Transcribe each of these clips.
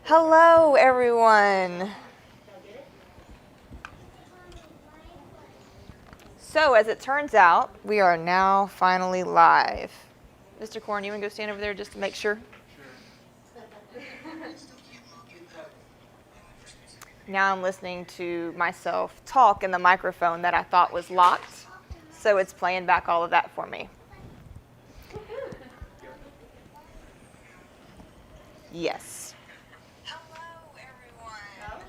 Hello, everyone. So, as it turns out, we are now finally live. Mr. Corn, you want to go stand over there just to make sure? Now I'm listening to myself talk in the microphone that I thought was locked, so it's playing back all of that for me. Yes. Hello, everyone.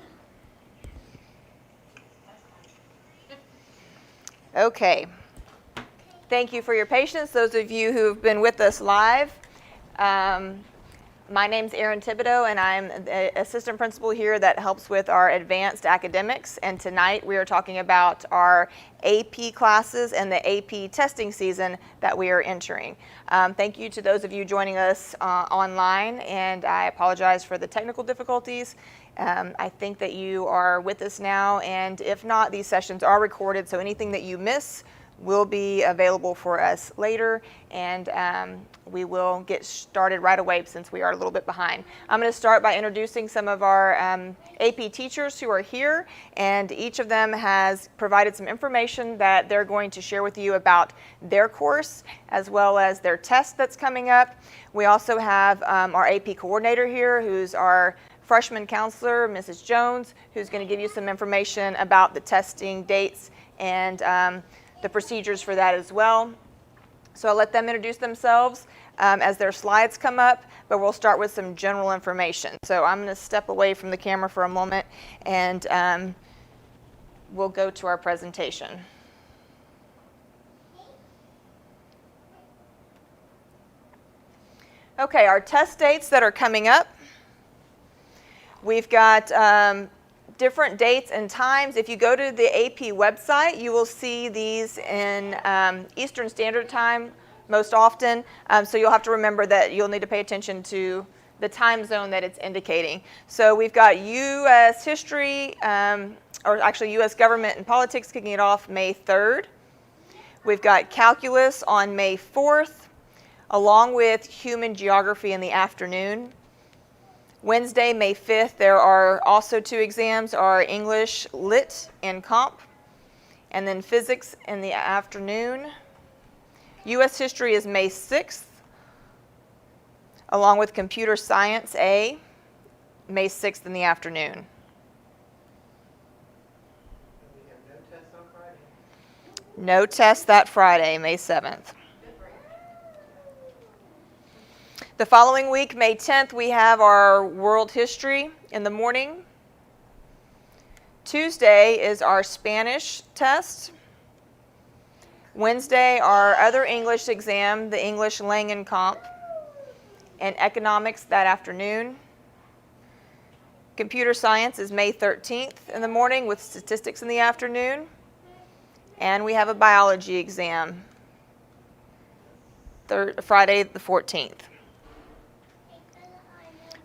Okay. Thank you for your patience, those of you who have been with us live. My name's Erin Thibodeau, and I'm the assistant principal here that helps with our advanced academics. And tonight we are talking about our AP classes and the AP testing season that we are entering. Thank you to those of you joining us online, and I apologize for the technical difficulties. I think that you are with us now, and if not, these sessions are recorded, so anything that you miss will be available for us later, and we will get started right away since we are a little bit behind. I'm going to start by introducing some of our AP teachers who are here, and each of them has provided some information that they're going to share with you about their course as well as their test that's coming up. We also have our AP coordinator here, who's our freshman counselor, Mrs. Jones, who's going to give you some information about the testing dates and the procedures for that as well. So I'll let them introduce themselves as their slides come up, but we'll start with some general information. So I'm going to step away from the camera for a moment, and we'll go to our presentation. Okay, our test dates that are coming up. We've got different dates and times. If you go to the AP website, you will see these in Eastern Standard Time most often. So you'll have to remember that you'll need to pay attention to the time zone that it's indicating. So we've got U.S. history, or actually U.S. government and politics kicking it off May 3rd. We've got calculus on May 4th, along with human geography in the afternoon. Wednesday, May 5th, there are also two exams, are English Lit and Comp, and then physics in the afternoon. U.S. history is May 6th, along with computer science A, May 6th in the afternoon. We have no tests on Friday. No test that Friday, May 7th. The following week, May 10th, we have our world history in the morning. Tuesday is our Spanish test. Wednesday, our other English exam, the English Lang and Comp, and economics that afternoon. Computer science is May 13th in the morning with statistics in the afternoon. And we have a biology exam, Friday the 14th.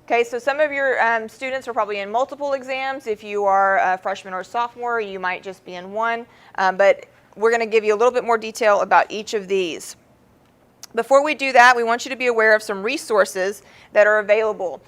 Okay, so some of your students are probably in multiple exams. If you are a freshman or sophomore, you might just be in one. But we're going to give you a little bit more detail about each of these. Before we do that, we want you to be aware of some resources that are available.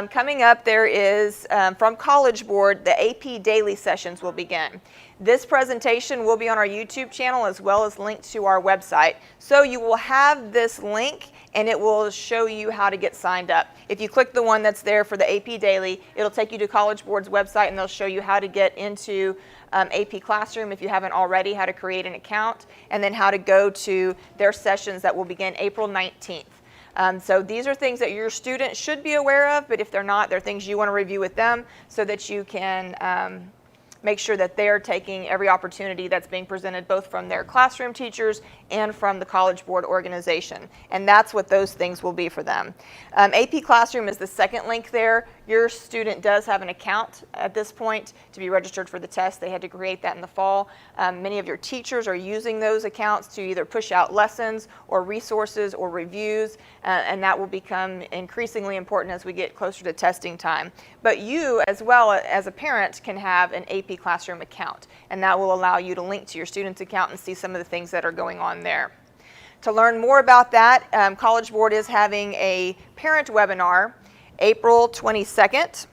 Coming up, there is, from College Board, the AP Daily Sessions will begin. This presentation will be on our YouTube channel as well as linked to our website. So you will have this link, and it will show you how to get signed up. If you click the one that's there for the AP Daily, it'll take you to College Board's website, and they'll show you how to get into AP Classroom if you haven't already, how to create an account, and then how to go to their sessions that will begin April 19th. So these are things that your students should be aware of, but if they're not, they're things you want to review with them so that you can make sure that they're taking every opportunity that's being presented both from their classroom teachers and from the College Board organization. And that's what those things will be for them. AP Classroom is the second link there. Your student does have an account at this point to be registered for the test. They had to create that in the fall. Many of your teachers are using those accounts to either push out lessons or resources or reviews, and that will become increasingly important as we get closer to testing time. But you, as well as a parent, can have an AP Classroom account, and that will allow you to link to your student's account and see some of the things that are going on there. To learn more about that, College Board is having a parent webinar April 22nd.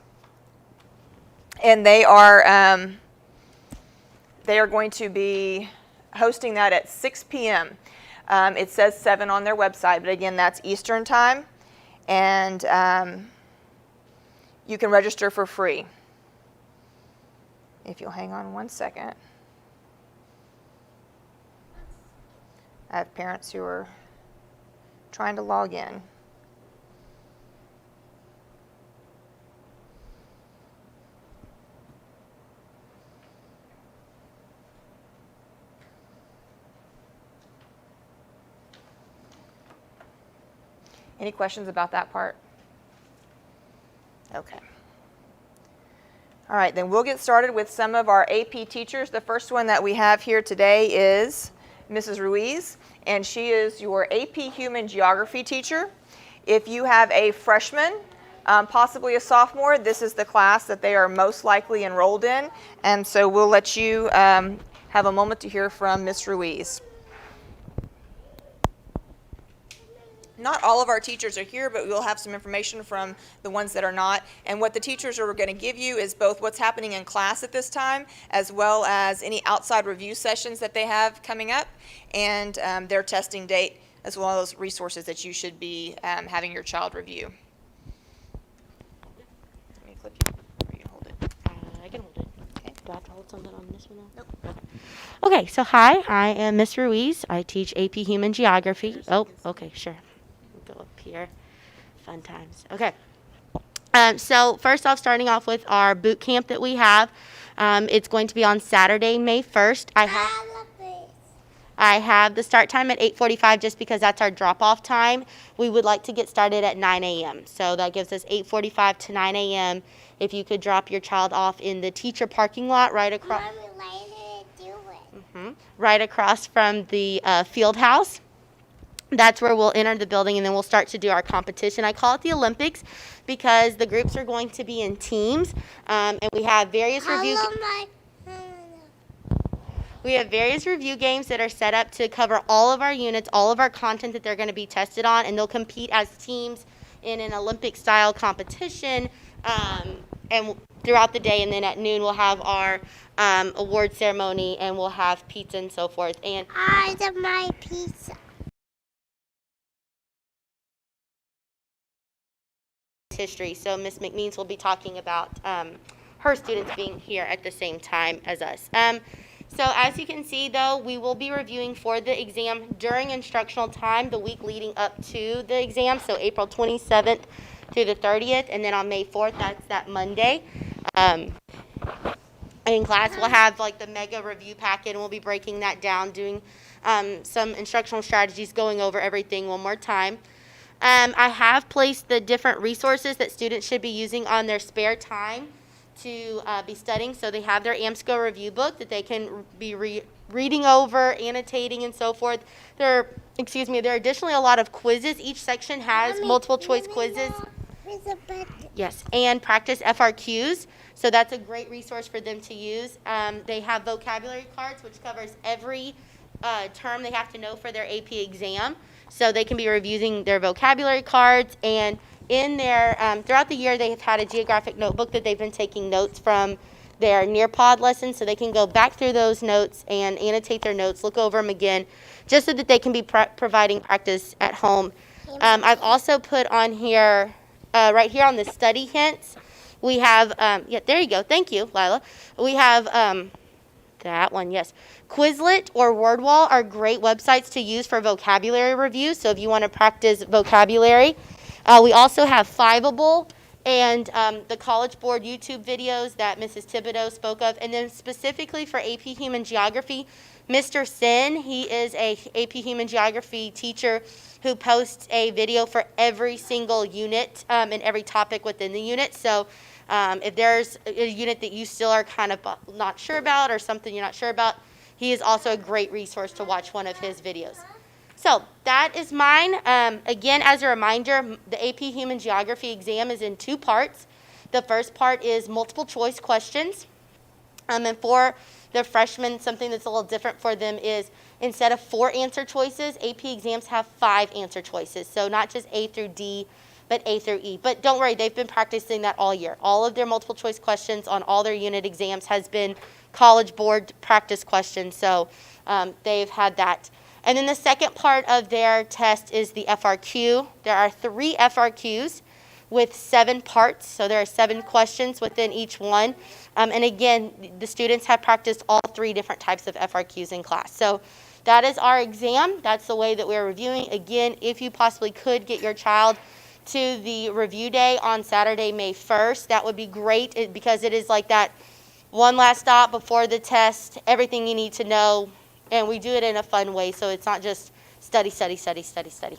And they are going to be hosting that at 6 p.m. It says 7 on their website, but again, that's Eastern time. And you can register for free. If you'll hang on one second. I have parents who are trying to log in. Any questions about that part? Okay. All right, then we'll get started with some of our AP teachers. The first one that we have here today is Mrs. Ruiz, and she is your AP Human Geography teacher. If you have a freshman, possibly a sophomore, this is the class that they are most likely enrolled in, and so we'll let you have a moment to hear from Ms. Ruiz. Not all of our teachers are here, but we'll have some information from the ones that are not. And what the teachers are going to give you is both what's happening in class at this time, as well as any outside review sessions that they have coming up, and their testing date, as well as resources that you should be having your child review. Let me flip you, or you can hold it. I can hold it. Okay. Do I have to hold something on this one now? Nope. Okay, so hi, I am Miss Ruiz. I teach AP Human Geography. Oh, okay, sure. Go up here. Fun times. Okay. So first off, starting off with our boot camp that we have. It's going to be on Saturday, May 1st. I have the start time at 8:45 just because that's our drop-off time. We would like to get started at 9 a.m. So that gives us 8:45 to 9 a.m. If you could drop your child off in the teacher parking lot right across. Right across from the field house. That's where we'll enter the building, and then we'll start to do our competition. I call it the Olympics because the groups are going to be in teams, and we have various review games that are set up to cover all of our units, all of our content that they're going to be tested on, and they'll compete as teams in an Olympic-style competition and throughout the day. And then at noon we'll have our award ceremony, and we'll have pizza and so forth. And I love my pizza. history. So Miss McMeans will be talking about her students being here at the same time as us. So as you can see, though, we will be reviewing for the exam during instructional time the week leading up to the exam, so April 27th through the 30th, and then on May 4th, that's that Monday. In class, we'll have like the mega review packet, and we'll be breaking that down, doing some instructional strategies, going over everything one more time. I have placed the different resources that students should be using on their spare time to be studying. So they have their AMSCO review book that they can be reading over, annotating, and so forth. There are additionally a lot of quizzes. Each section has multiple choice quizzes. Yes, and practice FRQs. So that's a great resource for them to use. They have vocabulary cards, which covers every term they have to know for their AP exam. So they can be reviewing their vocabulary cards, and in their throughout the year they have had a geographic notebook that they've been taking notes from their Nearpod lessons, so they can go back through those notes and annotate their notes, look over them again, just so that they can be providing practice at home. I've also put on here, right here on the study hints, we have, yeah, there you go, thank you, Lila. We have that one, yes. Quizlet or WordWall are great websites to use for vocabulary review, so if you want to practice vocabulary. We also have Fiveable and the College Board YouTube videos that Mrs. Thibodeau spoke of. And then specifically for AP Human Geography, Mr. Sin, he is a AP Human Geography teacher who posts a video for every single unit and every topic within the unit. So if there's a unit that you still are kind of not sure about or something you're not sure about, he is also a great resource to watch one of his videos. So that is mine. Again, as a reminder, the AP Human Geography exam is in 2 parts. The first part is multiple choice questions. And for the freshmen, something that's a little different for them is instead of 4 answer choices, AP exams have 5 answer choices. So not just A through D, but A through E. But don't worry, they've been practicing that all year. All of their multiple choice questions on all their unit exams has been College Board practice questions, so they've had that. And then the second part of their test is the FRQ. There are 3 FRQs with 7 parts, so there are 7 questions within each one. And again, the students have practiced all 3 different types of FRQs in class. So that is our exam. That's the way that we're reviewing. Again, if you possibly could get your child to the review day on Saturday, May 1st, that would be great because it is like that one last stop before the test, everything you need to know, and we do it in a fun way, so it's not just study, study, study, study, study.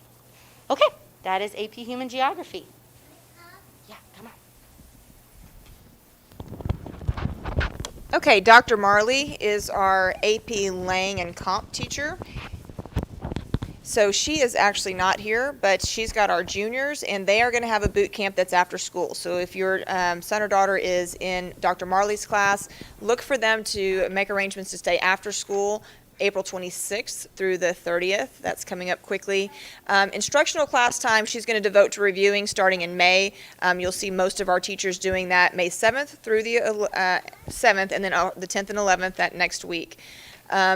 Okay, that is AP Human Geography. Yeah, come on. Okay, Dr. Marley is our AP Lang and Comp teacher. So she is actually not here, but she's got our juniors, and they are going to have a boot camp that's after school. So if your son or daughter is in Dr. Marley's class, look for them to make arrangements to stay after school, April 26th through the 30th. That's coming up quickly. Instructional class time, she's going to devote to reviewing starting in May. You'll see most of our teachers doing that May 7th through the 7th, and then the 10th and 11th that next week.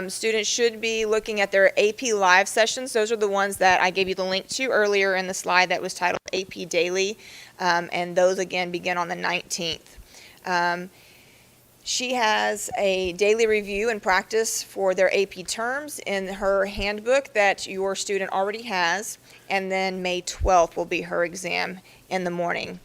Students should be looking at their AP Live sessions. Those are the ones that I gave you the link to earlier in the slide that was titled AP Daily, and those again begin on the 19th. She has a daily review and practice for their AP terms in her handbook that your student already has, and then May 12th will be her exam in the morning.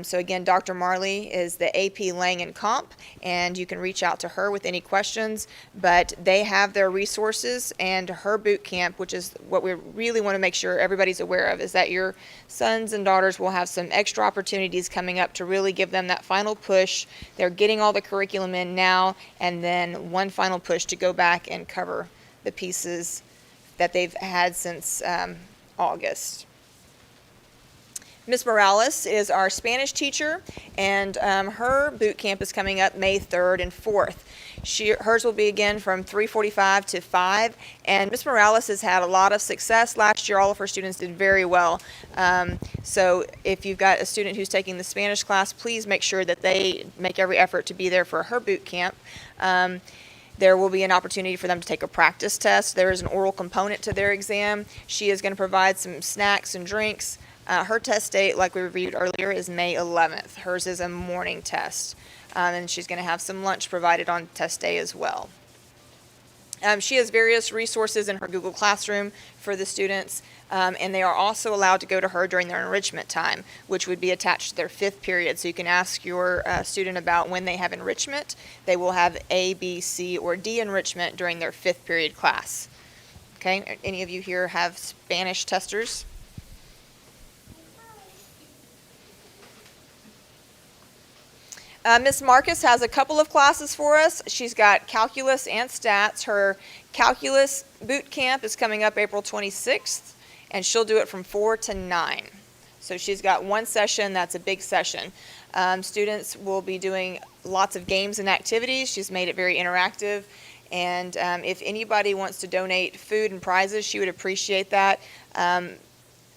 So again, Dr. Marley is the AP Lang and Comp, and you can reach out to her with any questions, but they have their resources, and her boot camp, which is what we really want to make sure everybody's aware of, is that your sons and daughters will have some extra opportunities coming up to really give them that final push. They're getting all the curriculum in now, and then one final push to go back and cover the pieces that they've had since August. Ms. Morales is our Spanish teacher, and her boot camp is coming up May 3rd and 4th. Hers will be again from 3:45 to 5, and Ms. Morales has had a lot of success. Last year, all of her students did very well. So if you've got a student who's taking the Spanish class, please make sure that they make every effort to be there for her boot camp. There will be an opportunity for them to take a practice test. There is an oral component to their exam. She is going to provide some snacks and drinks. Her test date, like we reviewed earlier, is May 11th. Hers is a morning test, and she's going to have some lunch provided on test day as well. She has various resources in her Google Classroom for the students, and they are also allowed to go to her during their enrichment time, which would be attached to their 5th period. So you can ask your student about when they have enrichment. They will have A, B, C, or D enrichment during their 5th period class. Okay, any of you here have Spanish testers? Ms. Marcus has a couple of classes for us. She's got calculus and stats. Her calculus boot camp is coming up April 26th, and she'll do it from 4 to 9. So she's got one session. That's a big session. Students will be doing lots of games and activities. She's made it very interactive. And if anybody wants to donate food and prizes, she would appreciate that.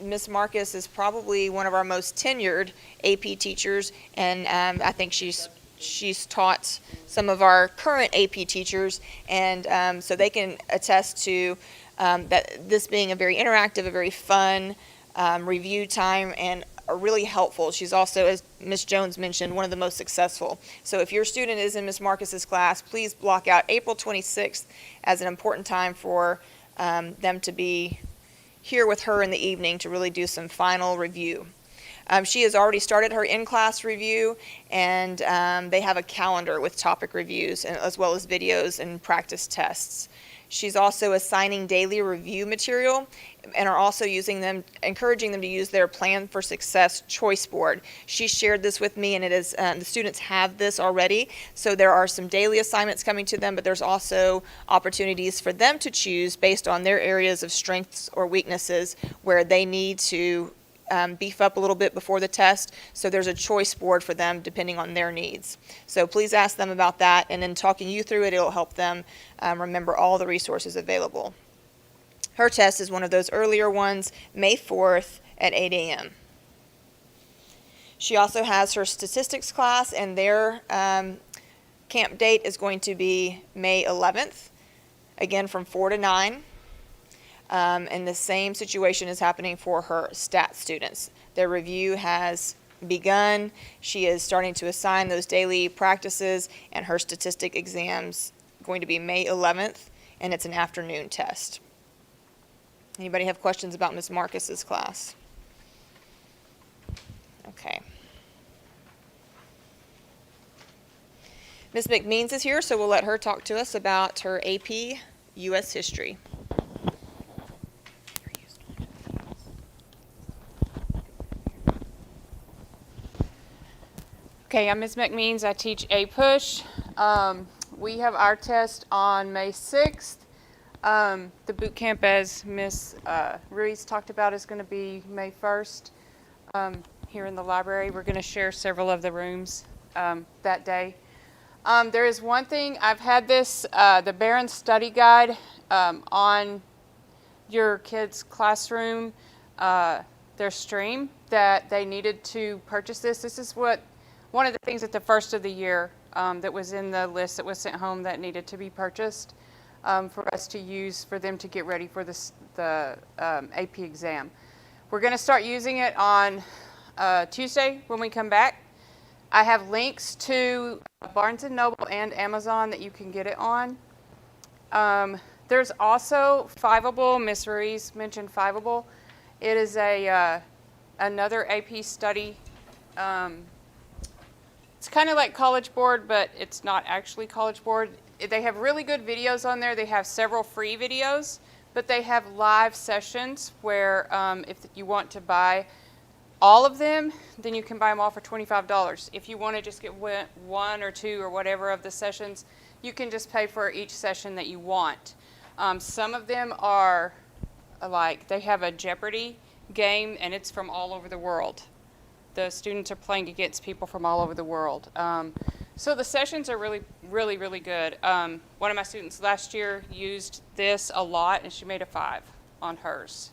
Ms. Marcus is probably one of our most tenured AP teachers, and I think she's taught some of our current AP teachers, and so they can attest to that this being a very interactive, a very fun review time, and really helpful. She's also, as Ms. Jones mentioned, one of the most successful. So if your student is in Ms. Marcus's class, please block out April 26th as an important time for them to be here with her in the evening to really do some final review. She has already started her in-class review, and they have a calendar with topic reviews as well as videos and practice tests. She's also assigning daily review material and are also encouraging them to use their Plan for Success choice board. She shared this with me, and it is the students have this already. So there are some daily assignments coming to them, but there's also opportunities for them to choose based on their areas of strengths or weaknesses where they need to beef up a little bit before the test. So there's a choice board for them depending on their needs. So please ask them about that, and in talking you through it, it'll help them remember all the resources available. Her test is one of those earlier ones, May 4th at 8 a.m. She also has her statistics class, and their camp date is going to be May 11th, again from 4 to 9. And the same situation is happening for her stat students. Their review has begun. She is starting to assign those daily practices, and her statistic exam's going to be May 11th, and it's an afternoon test. Anybody have questions about Ms. Marcus's class? Okay. Ms. McMeans is here, so we'll let her talk to us about her AP U.S. History. Okay, I'm Ms. McMeans. I teach APUSH. We have our test on May 6th. The boot camp, as Ms. Ruiz talked about, is going to be May 1st. Here in the library, we're going to share several of the rooms that day. There is one thing, I've had this, the Barron Study Guide on your kids' classroom, their stream, that they needed to purchase this. This is one of the things at the first of the year that was in the list that was sent home that needed to be purchased for us to use for them to get ready for the AP exam. We're going to start using it on Tuesday when we come back. I have links to Barnes & Noble and Amazon that you can get it on. There's also Fiveable. Ms. Ruiz mentioned Fiveable. It is another AP study. It's kind of like College Board, but it's not actually College Board. They have really good videos on there. They have several free videos, but they have live sessions where if you want to buy all of them, then you can buy them all for $25. If you want to just get one or two or whatever of the sessions, you can just pay for each session that you want. Some of them are like, they have a Jeopardy game, and it's from all over the world. The students are playing against people from all over the world. So the sessions are really, really, really good. One of my students last year used this a lot, and she made a 5 on hers.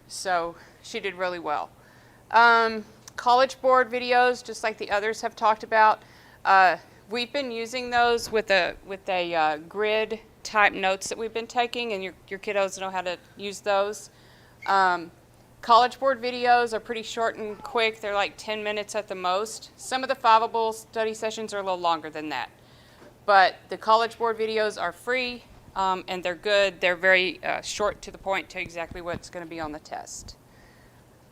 So she did really well. College Board videos, just like the others have talked about. We've been using those with a grid type notes that we've been taking, and your kiddos know how to use those. College Board videos are pretty short and quick. They're like 10 minutes at the most. Some of the Fiveable study sessions are a little longer than that. But the College Board videos are free, and they're good. They're very short to the point to exactly what's going to be on the test.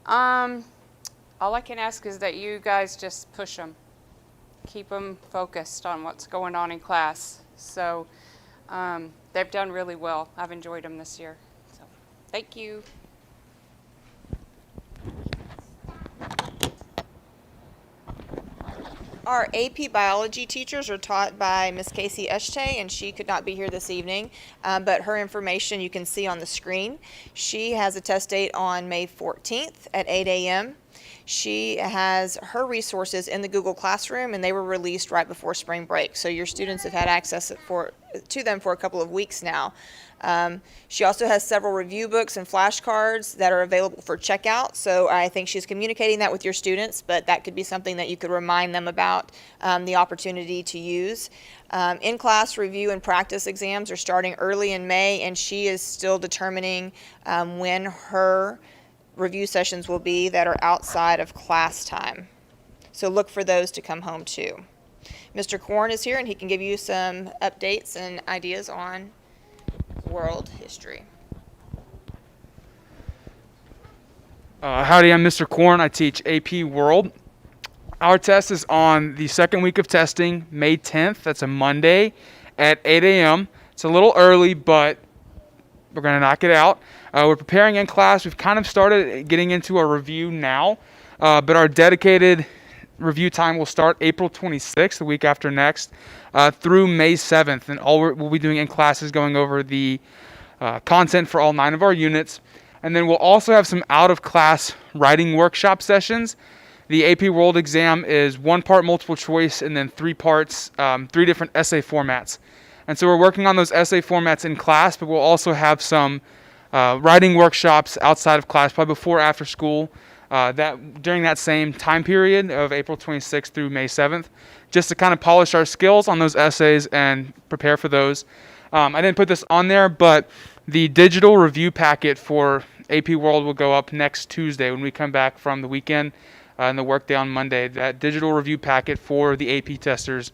All I can ask is that you guys just push them. Keep them focused on what's going on in class. So they've done really well. I've enjoyed them this year. So thank you. Our AP biology teachers are taught by Ms. Casey Eshtay, and she could not be here this evening, but her information you can see on the screen. She has a test date on May 14th at 8 a.m. She has her resources in the Google Classroom, and they were released right before spring break, so your students have had access to them for a couple of weeks now. She also has several review books and flashcards that are available for checkout, so I think she's communicating that with your students, but that could be something that you could remind them about the opportunity to use. In-class review and practice exams are starting early in May, and she is still determining when her review sessions will be that are outside of class time. So look for those to come home too. Mr. Korn is here, and he can give you some updates and ideas on world history. Howdy, I'm Mr. Korn. I teach AP World. Our test is on the second week of testing, May 10th. That's a Monday at 8 a.m. It's a little early, but we're going to knock it out. We're preparing in class. We've kind of started getting into our review now, but our dedicated review time will start April 26th, the week after next, through May 7th. And all we'll be doing in class is going over the content for all 9 of our units. And then we'll also have some out-of-class writing workshop sessions. The AP World exam is 1 part multiple choice and then 3 parts, 3 different essay formats. And so we're working on those essay formats in class, but we'll also have some writing workshops outside of class, probably before or after school, that during that same time period of April 26th through May 7th, just to kind of polish our skills on those essays and prepare for those. I didn't put this on there, but the digital review packet for AP World will go up next Tuesday when we come back from the weekend and the workday on Monday. That digital review packet for the AP testers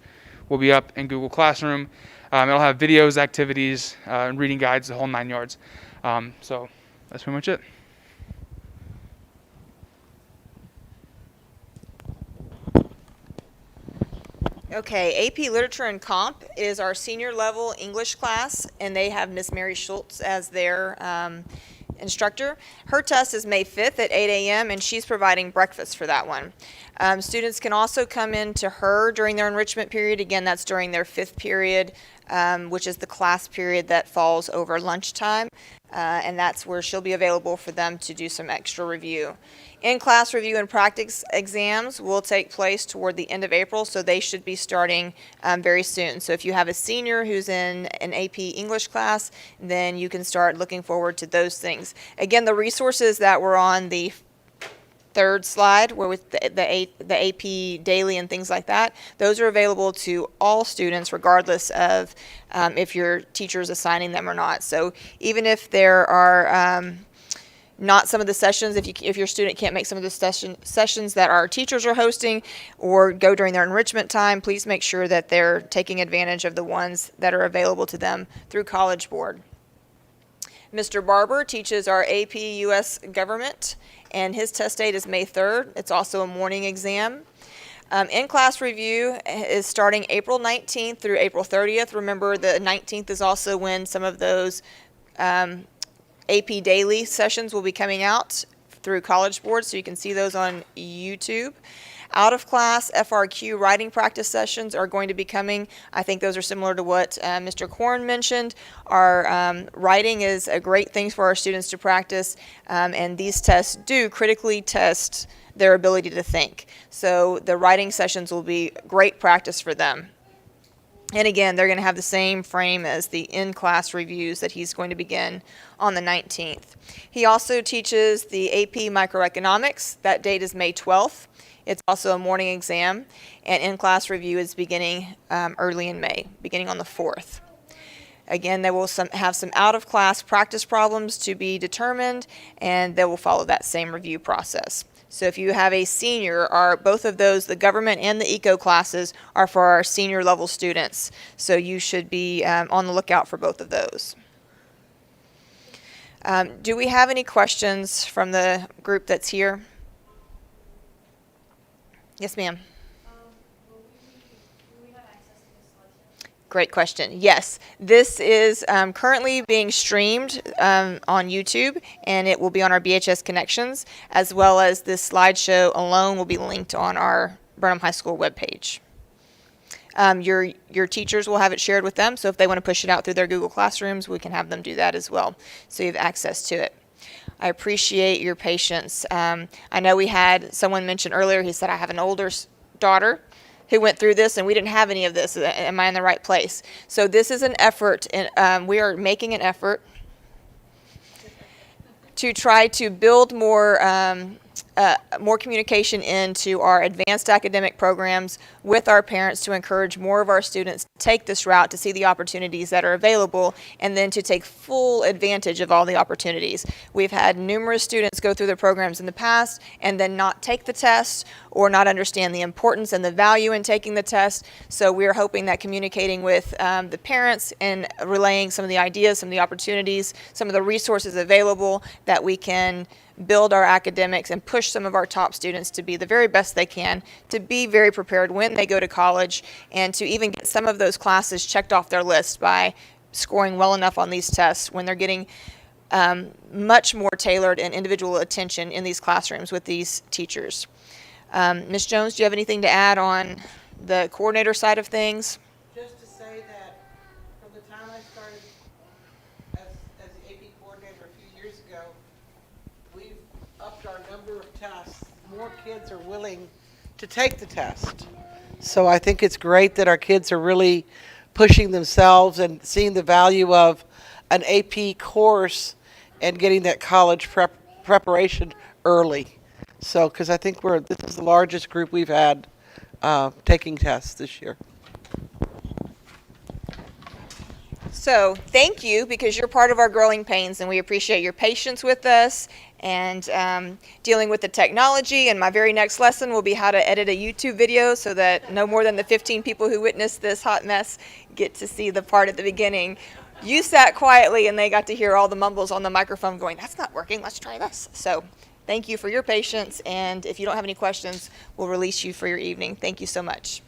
will be up in Google Classroom. It'll have videos, activities, and reading guides, the whole 9 yards. So that's pretty much it. Okay, AP Literature and Comp is our senior level English class, and they have Miss Mary Schultz as their instructor. Her test is May 5th at 8 a.m., and she's providing breakfast for that one. Students can also come in to her during their enrichment period. Again, that's during their 5th period, which is the class period that falls over lunchtime, and that's where she'll be available for them to do some extra review. In-class review and practice exams will take place toward the end of April, so they should be starting very soon. So if you have a senior who's in an AP English class, then you can start looking forward to those things. Again, the resources that were on the third slide, where with the AP daily and things like that, those are available to all students regardless of if your teacher is assigning them or not. So even if there are not some of the sessions, if your student can't make some of the sessions that our teachers are hosting or go during their enrichment time, please make sure that they're taking advantage of the ones that are available to them through College Board. Mr. Barber teaches our AP US Government, and his test date is May 3rd. It's also a morning exam. In-class review is starting April 19th through April 30th. Remember, the 19th is also when some of those AP daily sessions will be coming out through College Board, so you can see those on YouTube. Out of class FRQ writing practice sessions are going to be coming. I think those are similar to what Mr. Korn mentioned. Our writing is a great thing for our students to practice, and these tests do critically test their ability to think. So the writing sessions will be great practice for them. And again, they're going to have the same frame as the in-class reviews that he's going to begin on the 19th. He also teaches the AP Microeconomics. That date is May 12th. It's also a morning exam, and in-class review is beginning early in May, beginning on the 4th. Again, they will have some out-of-class practice problems to be determined, and they will follow that same review process. So if you have a senior, both of those, the government and the eco classes, are for our senior level students. So you should be on the lookout for both of those. Do we have any questions from the group that's here? Yes, ma'am. Great question. Yes, this is currently being streamed on YouTube, and it will be on our BHS Connections, as well as this slideshow alone will be linked on our Burnham High School webpage. Your teachers will have it shared with them, so if they want to push it out through their Google Classrooms, we can have them do that as well, so you have access to it. I appreciate your patience. I know we had someone mention earlier, he said, I have an older daughter who went through this, and we didn't have any of this. Am I in the right place? So this is an effort, and we are making an effort to try to build more communication into our advanced academic programs with our parents to encourage more of our students to take this route, to see the opportunities that are available, and then to take full advantage of all the opportunities. We've had numerous students go through the programs in the past and then not take the test or not understand the importance and the value in taking the test. So we're hoping that communicating with the parents and relaying some of the ideas, some of the opportunities, some of the resources available, that we can build our academics and push some of our top students to be the very best they can, to be very prepared when they go to college, and to even get some of those classes checked off their list by scoring well enough on these tests when they're getting much more tailored and individual attention in these classrooms with these teachers. Ms. Jones, do you have anything to add on the coordinator side of things? Just to say that from the time I started as the AP coordinator a few years ago, we've upped our number of tests. More kids are willing to take the test. So I think it's great that our kids are really pushing themselves and seeing the value of an AP course and getting that college preparation early. So, because I think this is the largest group we've had taking tests this year. So thank you, because you're part of our growing pains, and we appreciate your patience with us and dealing with the technology. And my very next lesson will be how to edit a YouTube video so that no more than the 15 people who witnessed this hot mess get to see the part at the beginning. You sat quietly and they got to hear all the mumbles on the microphone going, "That's not working, let's try this." So thank you for your patience, and if you don't have any questions, we'll release you for your evening. Thank you so much.